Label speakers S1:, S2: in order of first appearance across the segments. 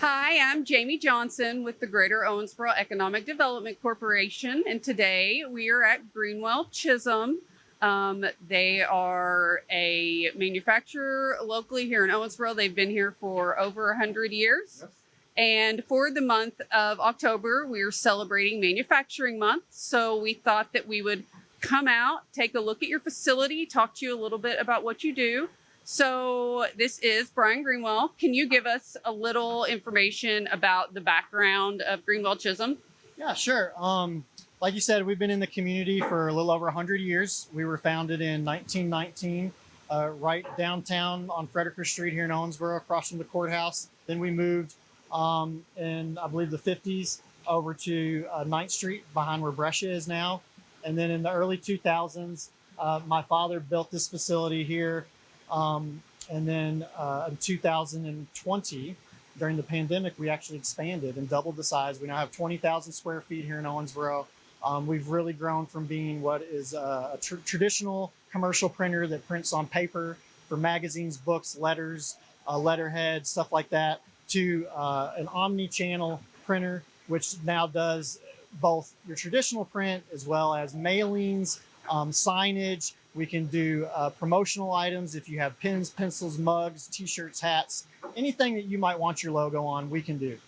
S1: Hi, I'm Jamie Johnson with the Greater Owensboro Economic Development Corporation, and today we are at Greenwell, Chisholm. They are a manufacturer locally here in Owensboro. They've been here for over 100 years. Yes. And for the month of October, we are celebrating Manufacturing Month. So we thought that we would come out, take a look at your facility, talk to you a little bit about what you do. So this is Brian Greenwell. Can you give us a little information about the background of Greenwell Chisholm?
S2: Yeah, sure. Like you said, we've been in the community for a little over 100 years. We were founded in 1919, right downtown on Frederick Street here in Owensboro, across from the courthouse. Then we moved in, I believe, the 50s over to 9th Street behind where Brescia is now. And then in the early 2000s, my father built this facility here. And then in 2020, during the pandemic, we actually expanded and doubled the size. We now have 20,000 square feet here in Owensboro. We've really grown from being what is a traditional commercial printer that prints on paper for magazines, books, letters, letterhead, stuff like that, to an omni-channel printer, which now does both your traditional print as well as mailings, signage. We can do promotional items. If you have pens, pencils, mugs, t-shirts, hats, anything that you might want your logo on, we can do.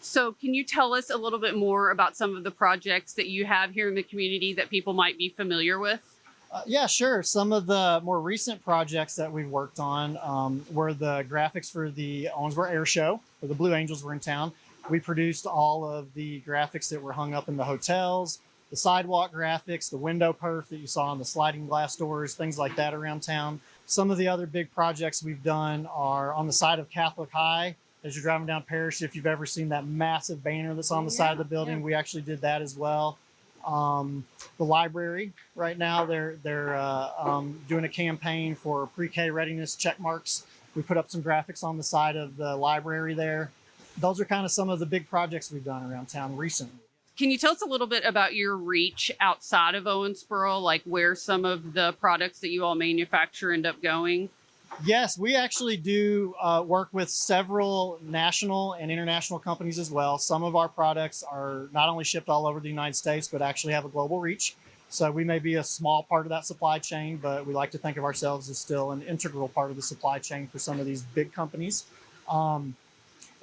S1: So can you tell us a little bit more about some of the projects that you have here in the community that people might be familiar with?
S2: Yeah, sure. Some of the more recent projects that we've worked on were the graphics for the Owensboro Air Show, where the Blue Angels were in town. We produced all of the graphics that were hung up in the hotels, the sidewalk graphics, the window perf that you saw on the sliding glass doors, things like that around town. Some of the other big projects we've done are on the side of Catholic High. As you're driving down Parish, if you've ever seen that massive banner that's on the side of the building, we actually did that as well. The library right now, they're doing a campaign for pre-K readiness check marks. We put up some graphics on the side of the library there. Those are kind of some of the big projects we've done around town recently.
S1: Can you tell us a little bit about your reach outside of Owensboro, like where some of the products that you all manufacture end up going?
S2: Yes, we actually do work with several national and international companies as well. Some of our products are not only shipped all over the United States, but actually have a global reach. So we may be a small part of that supply chain, but we like to think of ourselves as still an integral part of the supply chain for some of these big companies.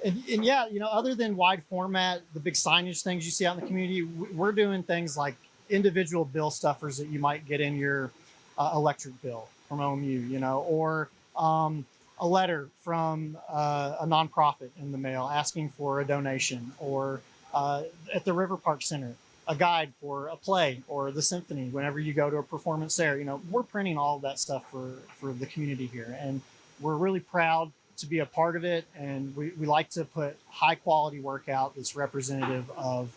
S2: And yeah, you know, other than wide format, the big signage things you see out in the community, we're doing things like individual bill stuffers that you might get in your electric bill from OMU, you know, or a letter from a nonprofit in the mail asking for a donation, or at the River Park Center, a guide for a play or the symphony whenever you go to a performance there. You know, we're printing all of that stuff for the community here, and we're really proud to be a part of it, and we like to put high quality work out that's representative of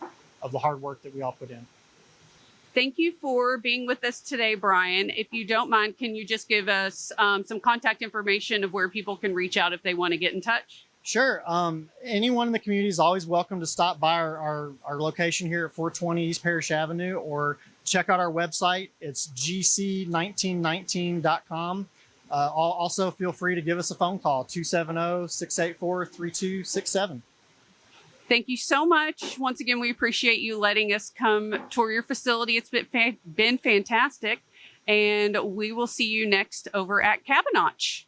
S2: the hard work that we all put in.
S1: Thank you for being with us today, Brian. If you don't mind, can you just give us some contact information of where people can reach out if they want to get in touch?
S2: Sure. Anyone in the community is always welcome to stop by our location here at 420 East Parish Avenue, or check out our website. It's gc1919.com. Also, feel free to give us a phone call, 270-684-3267.
S1: Thank you so much. Once again, we appreciate you letting us come tour your facility. It's been fantastic. And we will see you next over at Cabinotch.